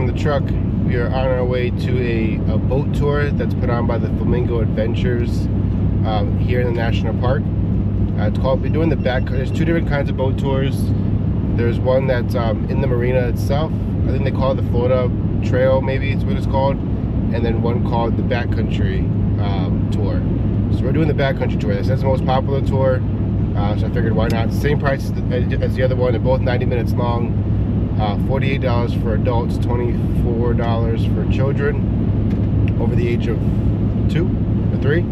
from the truck. We are on our way to a boat tour that's put on by the Flamingo Adventures here in the national park. It's called, we're doing the there's two different kinds of boat tours. There's one that's in the marina itself. I think they call it the Florida Trail, maybe it's what it's called. And then one called the Backcountry tour. So we're doing the Backcountry tour. This is the most popular tour. So I figured why not. Same price as the other one. They're both 90 minutes long. $48 for adults, $24 for children over the age of 2 or 3.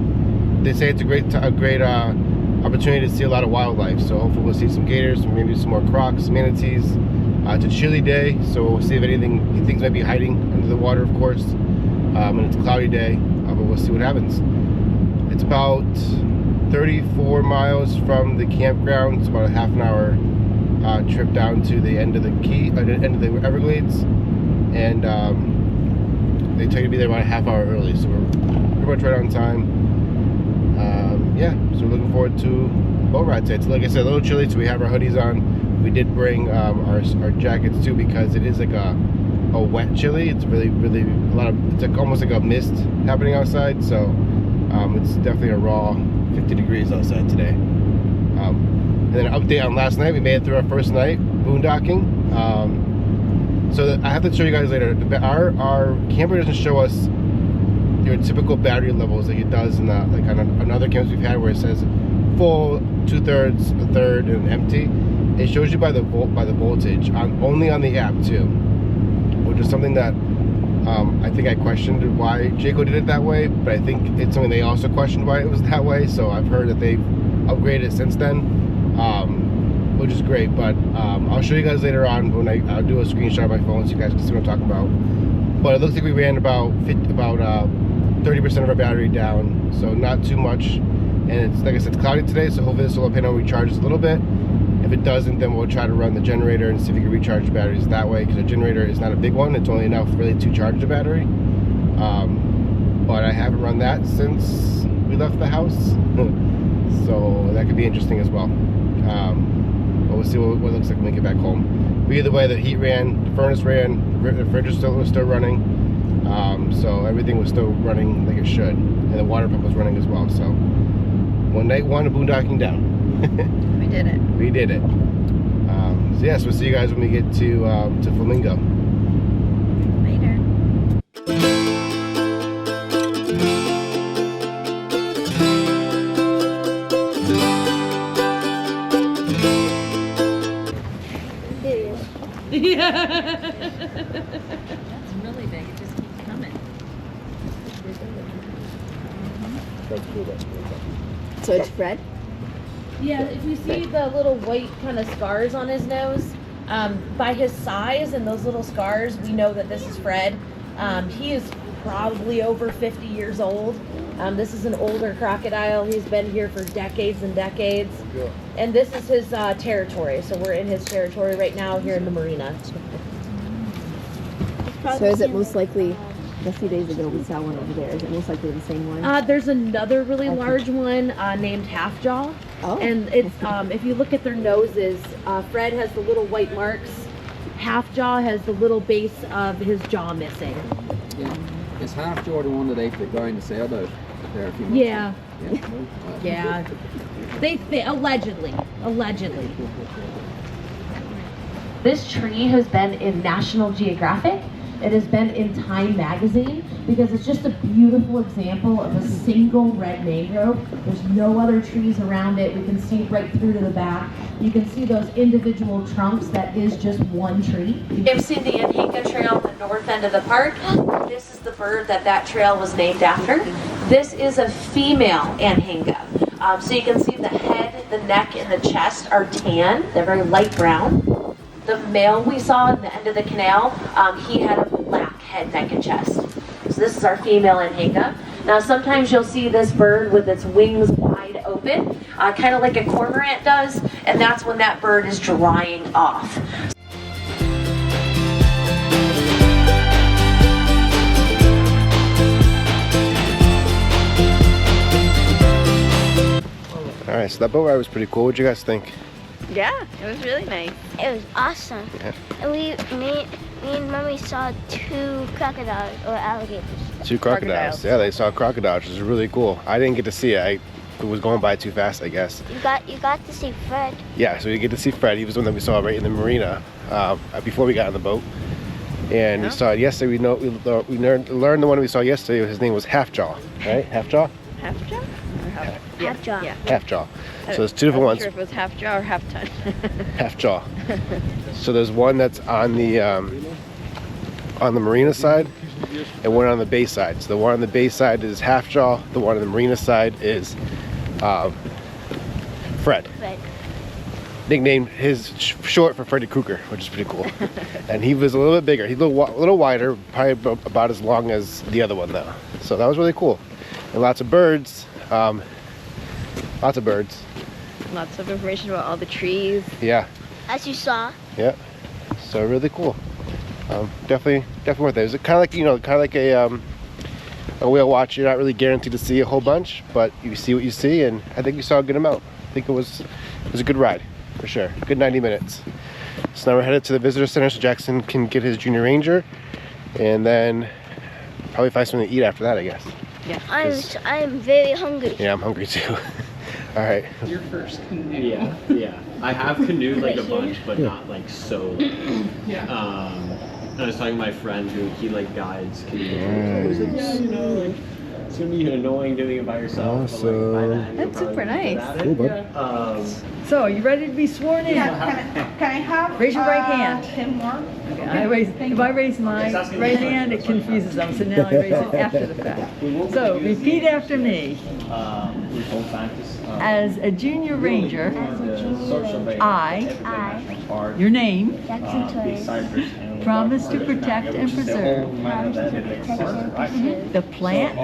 They say it's a great opportunity to see a lot of wildlife. So hopefully we'll see some gators, maybe some more crocs, manatees. It's a chilly day, so we'll see if anything things might be hiding under the water, of course. And it's a cloudy day, but we'll see what happens. It's about 34 miles from the campground. It's about a half an hour trip down to the end of the end of the Everglades, and they tell you to be there about a half hour early, so we're pretty much right on time. Yeah, so we're looking forward to boat ride today. It's, like I said, a little chilly, so we have our hoodies on. We did bring our jackets too, because it is like a wet chilly. It's really a lot of, it's like almost like a mist happening outside, so it's definitely a raw 50 degrees outside today. And then an update on last night. We made it through our first night boondocking. So I have to show you guys later. Our camper doesn't show us your typical battery levels like it does in the, like on other campers we've had, where it says full, 2/3, a third, and empty. It shows you by the voltage only on the app too, which is something that I think I questioned why Jayco did it that way, but I think it's something they also questioned why it was that way. So I've heard that they've upgraded it since then, which is great. But I'll show you guys later on when I'll do a screenshot of my phone so you guys can see what I'm talking about. But it looks like we ran about 30% of our battery down, so not too much. And it's, like I said, it's cloudy today, so hopefully this will depend on recharges a little bit. If it doesn't, then we'll try to run the generator and see if we can recharge the batteries that way, because the generator is not a big one. It's only enough really to charge the battery. But I haven't run that since we left the house, so that could be interesting as well. But we'll see what it looks like when we get back home. But either way, the heat ran, the furnace ran, the fridge was still running, so everything was still running like it should, and the water pump was running as well. So night one of boondocking down. We did it. We did it. So yes, we'll see you guys when we get to Flamingo. Later. Yeah. That's really big. It just keeps coming. So it's Fred? Yeah, if you see the little white kind of scars on his nose, by his size and those little scars, we know that this is Fred. He is probably over 50 years old. This is an older crocodile. He's been here for decades and decades. And this is his territory. So we're in his territory right now here in the marina. So is it most likely, a few days ago we saw one over there, is it most likely the same one? There's another really large one named Halfjaw. Oh. And it's if you look at their noses, Fred has the little white marks. Halfjaw has the little base of his jaw missing. Yeah. Is Halfjaw the one that ate the guy in the sailboat there a few months Yeah. ago? Yeah. They allegedly. This tree has been in National Geographic. It has been in Time magazine because it's just a beautiful example of a single red mangrove. There's no other trees around it. We can see right through to the back. You can see those individual trunks. That is just one tree. You've seen the Anhinga Trail at the north end of the park. This is the bird that trail was named after. This is a female Anhinga. So you can see the head, the neck, and the chest are tan. They're very light brown. The male we saw at the end of the canal, he had a black head, neck, and chest. So this is our female Anhinga. Now sometimes you'll see this bird with its wings wide open, kind of like a cormorant does, and that's when that bird is drying off. Alright, so that boat ride was pretty cool. What do you guys think? Yeah, it was really nice. It was awesome. Yeah. And Me and Mommy saw 2 crocodiles or alligators. 2 crocodiles. Crocodiles. Yeah, they saw crocodiles, which is really cool. I didn't get to see it. It was going by too fast, I guess. You got to see Fred. Yeah, so we get to see Fred. He was the one that we saw right in the marina before we got on the boat. And we saw it yesterday. We learned the one we saw yesterday. His name was Half-Jaw, right? Half-Jaw? Half jaw? Half jaw. Yeah. Half-Jaw. So there's 2 different ones. I'm not sure if it was half jaw or half ton. Half-Jaw. So there's one that's on the marina side and one on the bay side. So the one on the bay side is Half-Jaw. The one on the marina side is Fred. Fred. Nicknamed his short for Freddy Krueger, which is pretty cool. And he was a little bit bigger. He's a little wider, probably about as long as the other one though. So that was really cool. And lots of birds. Lots of birds. Lots of information about all the trees. Yeah. As you saw. Yeah. So really cool. Definitely worth it. It was kind of like a whale watch. You're not really guaranteed to see a whole bunch, but you see what you see, and I think you saw a good amount. I think it was a good ride, for sure. Good 90 minutes. So now we're headed to the visitor center so Jackson can get his Junior Ranger, and then probably find something to eat after that, I guess. Yeah. I'm very hungry. Yeah, I'm hungry too. All right. Your first canoe. Yeah. I have canoed like a bunch, but not like so. I was talking to my friend who he like guides canoes. Like, yeah, you know, like it's gonna be annoying doing it by yourself. But, like, by the end, you'll That's probably super be good nice. at it. Cool, bud. So, you ready to be sworn in? Can I have? Raise your right hand. 10 more? Okay, if I raise my right hand, it confuses them, so now I raise it after the fact. So, repeat after me. We won't practice. As a junior ranger, I, your name, promise to protect and preserve the plants,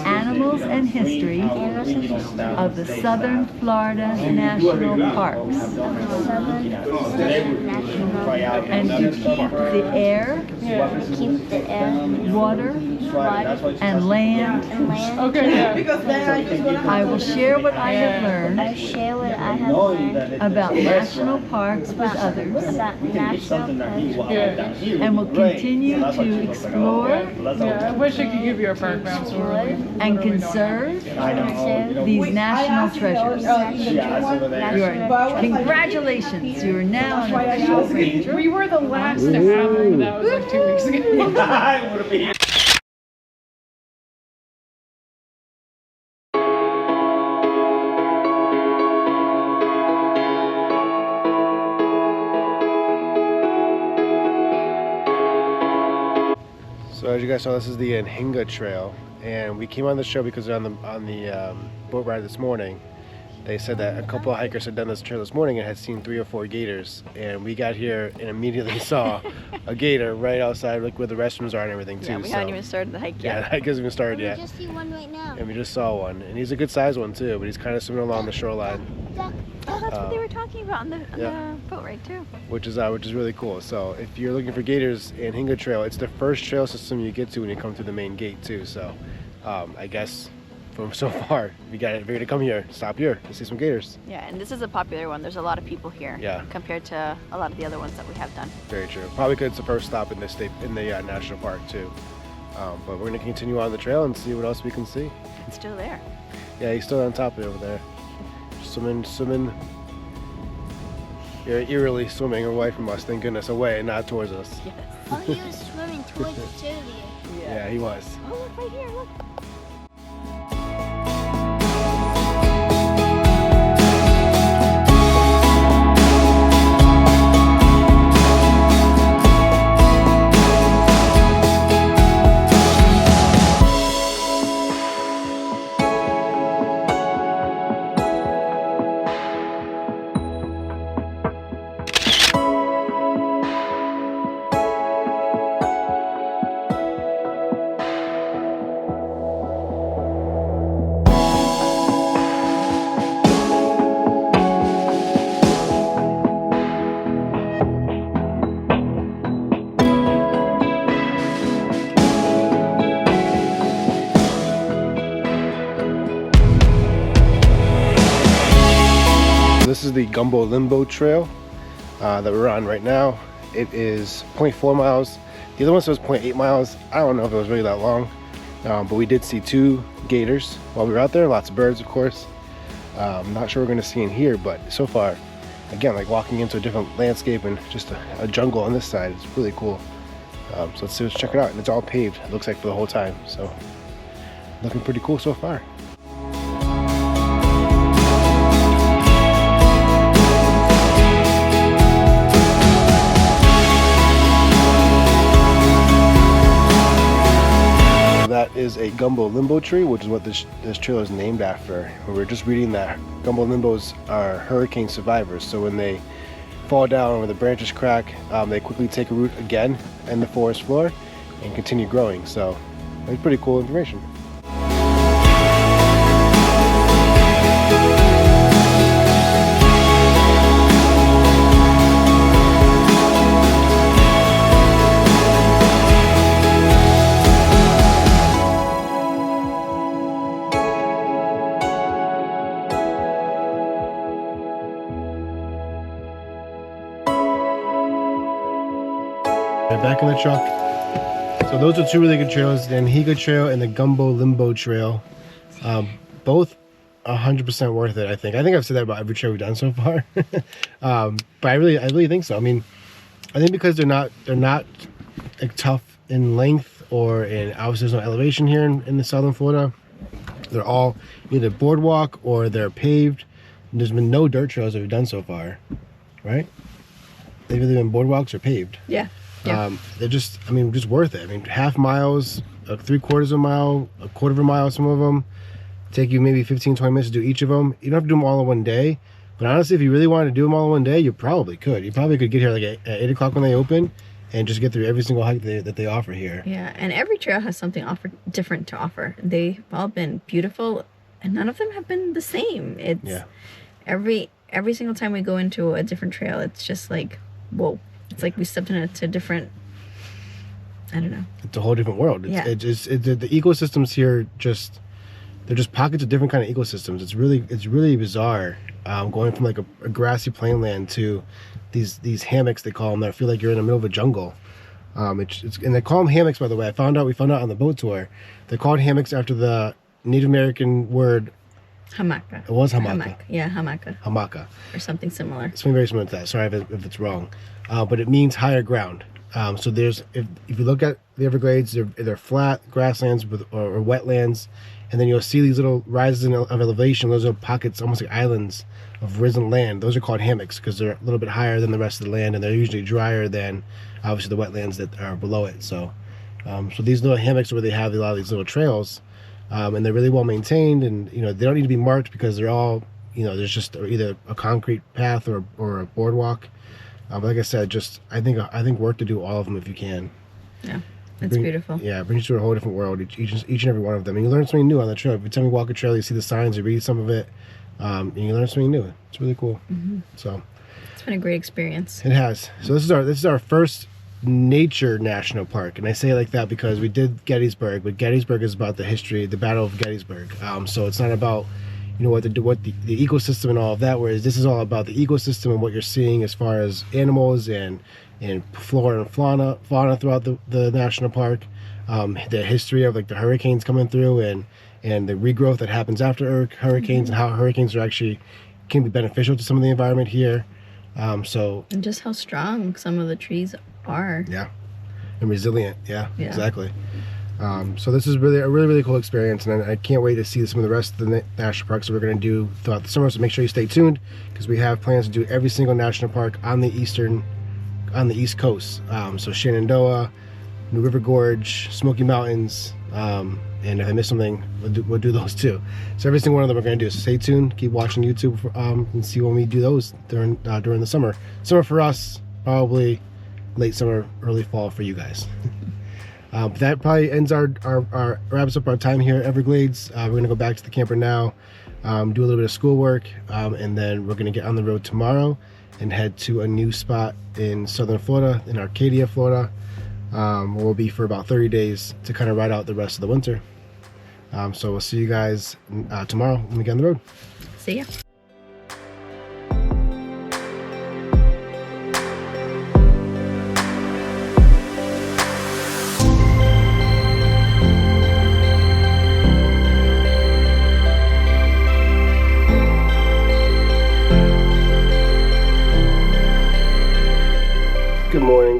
animals, and history of the Southern Florida National Parks, and to keep the air, water, and land. I will share what I have learned about national parks with others, and will continue to explore I wish I could give you a background story. and conserve these national treasures. Congratulations, you are now an official ranger. We were the last to have them. That was like 2 weeks ago. So as you guys saw, this is the Anhinga Trail, and we came on the show because on the boat ride this morning, they said that a couple of hikers had done this trail this morning and had seen 3 or 4 gators, and we got here and immediately saw a gator right outside, like where the restrooms are and everything too. Yeah, we haven't even started the hike Yeah, yet. the hike hasn't even started yet. We just see one right now. And we just saw one, and he's a good sized one too, but he's kind of swimming along the shoreline, Oh, that's what they were talking about on the boat ride too. which is really cool. So if you're looking for gators, Anhinga Trail, it's the first trail system you get to when you come through the main gate too. So I guess from so far, if you're gonna come here, stop here and see some gators. Yeah, and this is a popular one. There's a lot of people here. Yeah. Compared to a lot of the other ones that we have done. Very true. Probably because it's the first stop in the national park too. But we're gonna continue on the trail and see what else we can see. It's still there. Yeah, he's still on top of it over there. Swimming. You're eerily swimming away from us, thank goodness, away and not towards us. Yes. Oh, he was swimming towards us earlier. Yeah, he was. Oh, look right here, look. This is the Gumbo Limbo Trail that we're on right now, It is 0.4 miles. The other one says 0.8 miles. I don't know if it was really that long, but we did see 2 gators while we were out there. Lots of birds, of course. I'm not sure we're going to see in here, but so far, again, like walking into a different landscape and just a jungle on this side. It's really cool. So let's check it out. And it's all paved, it looks like, for the whole time. So looking pretty cool so far. That is a gumbo limbo tree, which is what this trail is named after. We were just reading that gumbo limbos are hurricane survivors. So when they fall down or the branches crack, they quickly take a root again in the forest floor and continue growing. So it's pretty cool information. Back in the truck. So those are 2 really good trails, the Anhiga Trail and the Gumbo Limbo Trail. Both 100% worth it, I think. I think I've said that about every trail we've done so far. But I really think so. I mean, I think because they're not like tough in length or in obviously there's no elevation here in the southern Florida. They're all either boardwalk or they're paved. There's been no dirt trails that we've done so far, right? They've either been boardwalks or paved. Yeah. They're just, I mean, just worth it. I mean, half miles, 3/4 of a mile, 1/4 of a mile, some of them take you maybe 15-20 minutes to do each of them. You don't have to do them all in one day, but honestly, if you really wanted to do them all in one day, you probably could. You probably could get here like at 8 o'clock when they open and just get through every single hike that they offer here. Yeah, and every trail has something different to offer. They've all been beautiful, and none of them have been the same. It's every single time we go into a different trail, it's just like, whoa. It's like we stepped into a different, I don't know. It's a whole different world. The ecosystems here they're just pockets of different kind of ecosystems. It's really bizarre. Going from like a grassy plainland to these hammocks, they call them, that feel like you're in the middle of a jungle. And they call them hammocks, by the way. We found out on the boat tour. They're called hammocks after the Native American word hamaka. It was hamaka. Yeah, hamaka. Hamaka. Or something similar. Something very similar to that. Sorry if it's wrong. But it means higher ground. So there's, if you look at the Everglades, they're flat grasslands or wetlands, and then you'll see these little rises of elevation. Those are pockets, almost like islands of risen land. Those are called hammocks because they're a little bit higher than the rest of the land, and they're usually drier than obviously the wetlands that are below it. So, so these little hammocks are where they have a lot of these little trails, and they're really well maintained, and they don't need to be marked because they're all, there's just either a concrete path or a boardwalk. But like I said, I think worth to do all of them if you can. Yeah, it's beautiful. Yeah, it brings you to a whole different world, each and every one of them. And you learn something new on the trail. Every time you walk a trail, you see the signs, you read some of it, and you learn something new. It's really cool. Mm-hmm. So it's been a great experience. It has. So this is our first nature national park, and I say it like that because we did Gettysburg, but Gettysburg is about the history, the Battle of Gettysburg. So it's not about what the ecosystem and all of that, whereas this is all about the ecosystem and what you're seeing as far as animals and flora and fauna throughout the national park, the history of like the hurricanes coming through and the regrowth that happens after hurricanes, and how hurricanes can be beneficial to some of the environment here. And just how strong some of the trees are. Yeah, and resilient. Yeah. Exactly. So this is really a really cool experience, and I can't wait to see some of the rest of the national parks that we're going to do throughout the summer. So make sure you stay tuned because we have plans to do every single national park on the East Coast. So Shenandoah, New River Gorge, Smoky Mountains, and if I miss something, we'll do those too. So every single one of them we're going to do. So stay tuned, keep watching YouTube and see when we do those during the summer. Summer for us, probably late summer, early fall for you guys. But that probably ends wraps up our time here at Everglades. We're gonna go back to the camper now, do a little bit of schoolwork, and then we're gonna get on the road tomorrow and head to a new spot in southern Florida, in Arcadia, Florida. We'll be for about 30 days to kind of ride out the rest of the winter. So we'll see you guys tomorrow when we get on the road. See ya.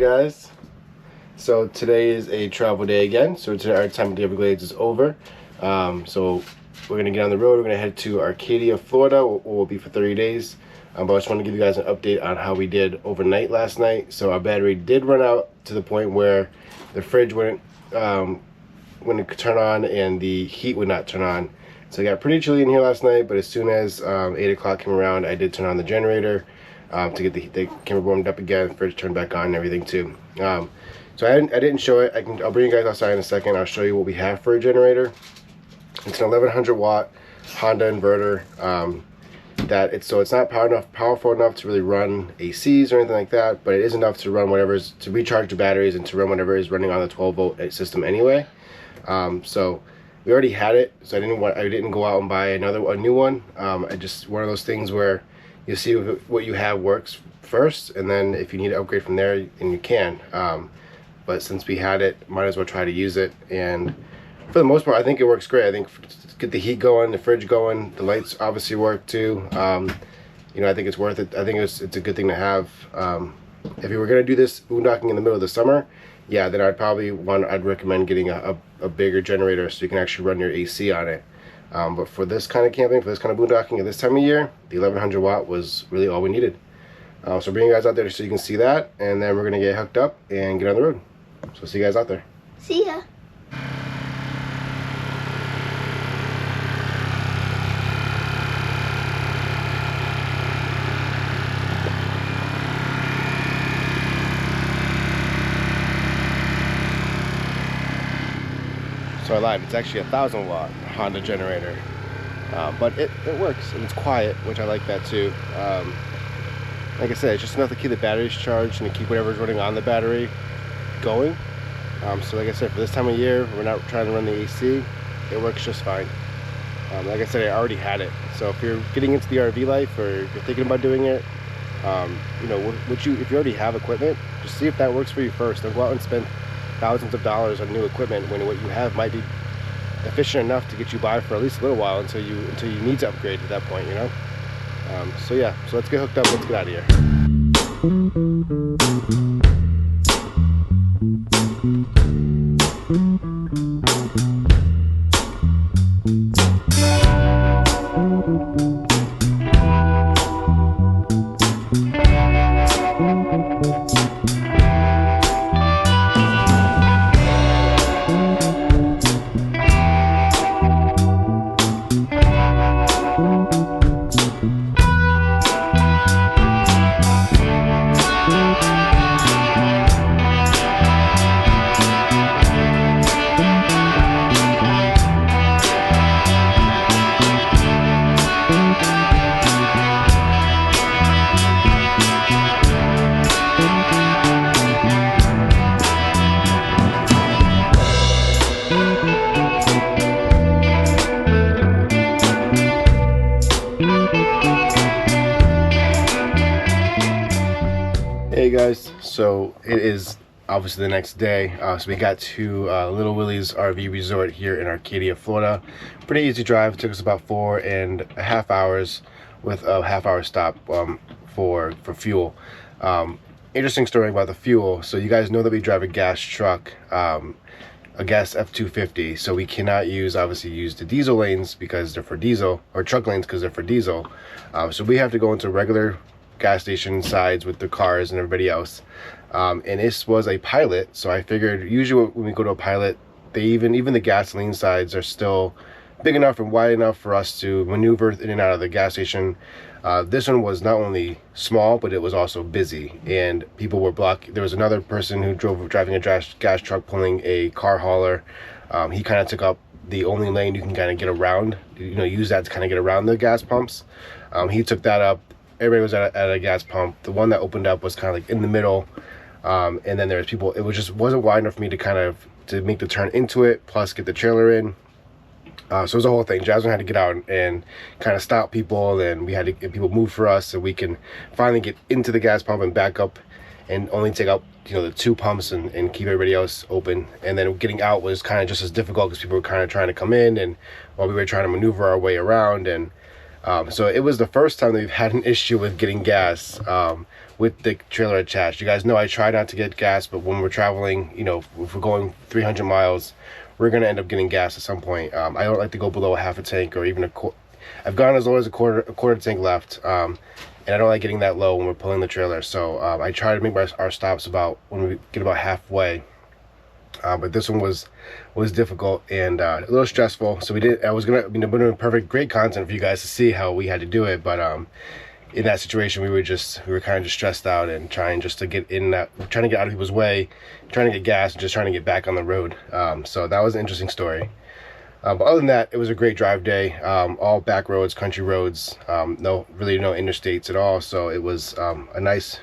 guys. So today is a travel day again. So today our time at the Everglades is over. So we're gonna get on the road. We're gonna head to Arcadia, Florida, where we'll be for 30 days. But I just want to give you guys an update on how we did overnight last night. So our battery did run out to the point where the fridge wouldn't turn on and the heat would not turn on. So it got pretty chilly in here last night, but as soon as 8 o'clock came around, I did turn on the generator to get the camera warmed up again, fridge turned back on and everything too. So I didn't show it. I'll bring you guys outside in a second. I'll show you what we have for a generator. It's an 1100 watt Honda inverter. So it's not powerful enough to really run ACs or anything like that, but it is enough to run to recharge the batteries and to run whatever is running on the 12-volt system anyway. So we already had it, so I didn't go out and buy a new one. I just one of those things where you see what you have works first, and then if you need to upgrade from there, then you can. But since we had it, might as well try to use it. And for the most part, I think it works great. I think get the heat going, the fridge going, the lights obviously work too. You know, I think it's worth it. I think it's a good thing to have. If you were gonna do this boondocking in the middle of the summer, yeah, then I'd recommend getting a bigger generator so you can actually run your AC on it. But for this kind of camping, for this kind of boondocking at this time of year, the 1100 watt was really all we needed. So bring you guys out there so you can see that, and then we're gonna get hooked up and get on the road. So see you guys out there. See ya. So I lied, it's actually a 1000 watt Honda generator. But it works and it's quiet, which I like that too. Like I said, it's just enough to keep the batteries charged and to keep whatever's running on the battery going. So like I said, for this time of year, we're not trying to run the AC. It works just fine. Like I said, I already had it. So if you're getting into the RV life or you're thinking about doing it, you know, if you already have equipment, just see if that works for you first. Don't go out and spend thousands of dollars on new equipment when what you have might be efficient enough to get you by for at least a little while until you need to upgrade at that point, you know. So yeah, so let's get hooked up. Let's get out of here. Hey guys, so it is obviously the next day. So we got to Little Willie's RV Resort here in Arcadia, Florida. Pretty easy drive. It took us about 4.5 hours with a half-hour stop for fuel. Interesting story about the fuel. So you guys know that we drive a gas truck, a gas F250. So we cannot obviously use the diesel lanes because they're for diesel, or truck lanes because they're for diesel. So we have to go into regular gas station sides with the cars and everybody else. And this was a pilot, so I figured usually when we go to a pilot, they even the gasoline sides are still big enough and wide enough for us to maneuver in and out of the gas station. This one was not only small, but it was also busy, and people were blocking. There was another person who driving a gas truck pulling a car hauler. He kind of took up the only lane you can kind of get around, you know, use that to kind of get around the gas pumps. He took that up. Everybody was at a gas pump. The one that opened up was kind of like in the middle, and then there was people. It wasn't wide enough for me to make the turn into it, plus get the trailer in. So it was a whole thing. Jasmine had to get out and kind of stop people, and we had to get people move for us so we can finally get into the gas pump and back up and only take out, you know, the 2 pumps and keep everybody else open. And then getting out was kind of just as difficult because people were kind of trying to come in, and while we were trying to maneuver our way around. And So it was the first time that we've had an issue with getting gas with the trailer attached. You guys know I try not to get gas, but when we're traveling, you know, if we're going 300 miles, we're going to end up getting gas at some point. I don't like to go below a half a tank or even I've gone as low as a quarter tank left. And I don't like getting that low when we're pulling the trailer. So I try to make our stops about when we get about halfway. But this one was difficult and a little stressful. So I was gonna be doing great content for you guys to see how we had to do it. But in that situation, we were kind of just stressed out and trying to get out of people's way, trying to get gas, and just trying to get back on the road. So that was an interesting story. But other than that, it was a great drive day. All back roads, country roads, no interstates at all. So it was a nice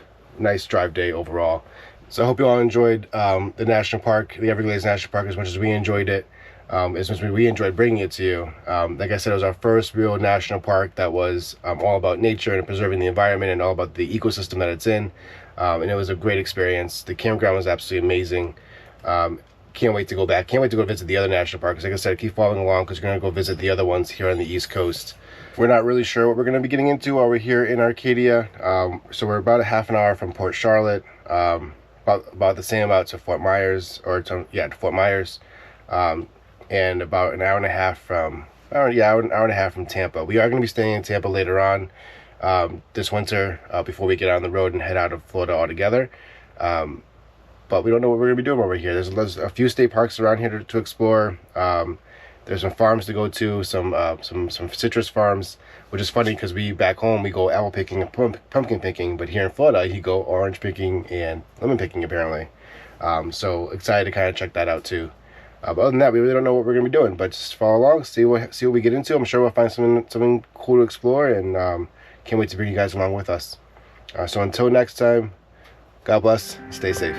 drive day overall. So I hope you all enjoyed the national park, the Everglades National Park, as much as we enjoyed it, as much as we enjoyed bringing it to you. Like I said, it was our first real national park that was all about nature and preserving the environment and all about the ecosystem that it's in. And it was a great experience. The campground was absolutely amazing. Can't wait to go back. Can't wait to go visit the other national parks. Like I said, keep following along because we're going to go visit the other ones here on the East Coast. We're not really sure what we're going to be getting into while we're here in Arcadia. So we're about a half an hour from Port Charlotte, about the same amount to Fort Myers, to Fort Myers, and about an hour and a half from Tampa. We are going to be staying in Tampa later on this winter before we get on the road and head out of Florida altogether. But we don't know what we're going to be doing over here. There's a few state parks around here to explore. There's some farms to go to, some citrus farms, which is funny because back home we go apple picking and pumpkin picking, but here in Florida you go orange picking and lemon picking apparently. So excited to kind of check that out too. But other than that, we really don't know what we're going to be doing, but just follow along, see what we get into. I'm sure we'll find something cool to explore, and can't wait to bring you guys along with us. So until next time, God bless, stay safe.